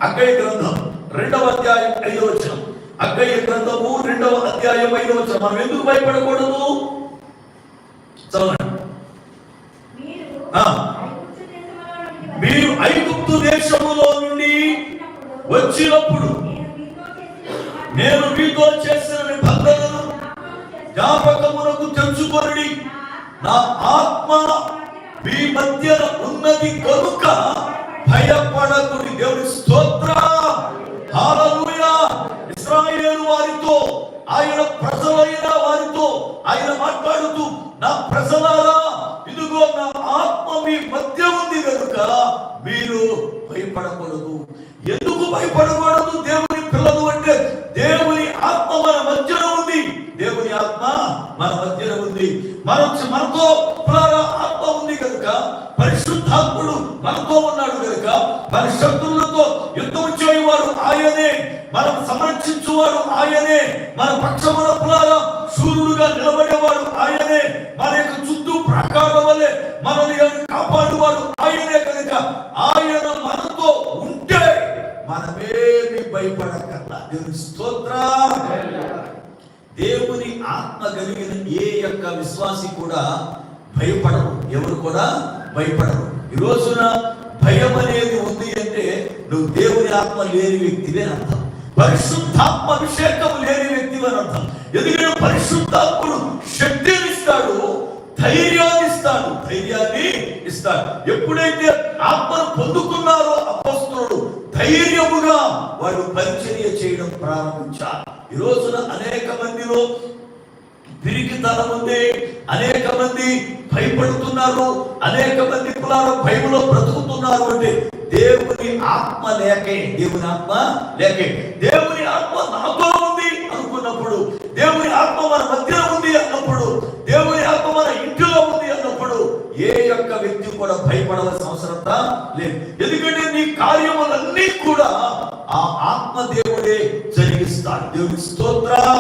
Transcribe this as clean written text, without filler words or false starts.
హగ్గయి గ్రంథం 2వ అధ్యాయం 5వ వచనం. హగ్గయి గ్రంథము 2వ అధ్యాయం 5వ వచనం. మనం ఎందుకు భయపడకూడదు? చదవండి. మీరు ఐగుప్తు దేశములో నుండి వచ్చినప్పుడు నేను మీతో చేసిన నిబంధనను జ్ఞాపకమునకు తెచ్చుకొనుడి. నా ఆత్మ మీ మధ్య ఉన్నది కనుక భయపడకుడి. దేవుని స్తోత్రం, హల్లెలూయా. ఇశ్రాయేలు వారితో, ఆయన ప్రజలైన వారితో ఆయన మాట్లాడుతూ, నా ప్రజలారా, ఇదిగో నా ఆత్మ మీ మధ్య ఉంది కనుక మీరు భయపడకూడదు. ఎందుకు భయపడకూడదు? దేవుని పిల్లలు అంటే దేవుని ఆత్మ మన మధ్యలో ఉంది. దేవుని ఆత్మ మన మధ్యలో ఉంది. మనతో ఆత్మ ఉంది కనుక, పరిశుద్ధాత్ముడు మనతో ఉన్నాడు కనుక, మన శత్రువులతో యుద్ధం చేయవాడు ఆయనే, మనం సంరక్షించువాడు ఆయనే, మన పక్షమున సూర్యుడుగా నిలబడేవాడు ఆయనే, మన యొక్క చుట్టూ ప్రాకారం వల్లే మనల్ని కాపాడువాడు ఆయనే కనుక ఆయన మనతో ఉంటే మనమేమి భయపడకల్లా. దేవుని స్తోత్రం. దేవుని ఆత్మ కలిగిన ఏ యొక్క విశ్వాసి కూడా భయపడరు. ఎవరు కూడా భయపడరు. ఈ రోజున భయం అనేది ఉంది అంటే నువ్వు దేవుని ఆత్మ లేని వ్యక్తివే అర్థం. పరిశుద్ధాత్మ అభిషేకం లేని వ్యక్తివి అని అర్థం. ఎందుకంటే పరిశుద్ధాత్ముడు శక్తిని ఇస్తాడు, ధైర్యాన్ని ఇస్తాడు. ఎప్పుడైతే ఆత్మను పొందుకున్నారో అపోస్తలుడు ధైర్యముగా వాడు పరిచర్య చేయడం ప్రారంభించారు. ఈ రోజున అనేక మందిలో పిరికితనం ఉంది, అనేక మంది భయపడుతున్నారు, అనేక మంది భయములో బ్రతుకుతున్నారు. అంటే దేవుని ఆత్మ లేకే. దేవుని ఆత్మ నాతో ఉంది అనుకున్నప్పుడు, దేవుని ఆత్మ మన మధ్యలో ఉంది అన్నప్పుడు, దేవుని ఆత్మ మన ఇంటిలో ఉంది అన్నప్పుడు ఏ యొక్క వ్యక్తి కూడా భయపడవలసిన అవసరం లేదు. ఎందుకంటే నీ కార్యములన్నీ కూడా ఆ ఆత్మ దేవుడే జరిగిస్తాడు. దేవుని స్తోత్రం.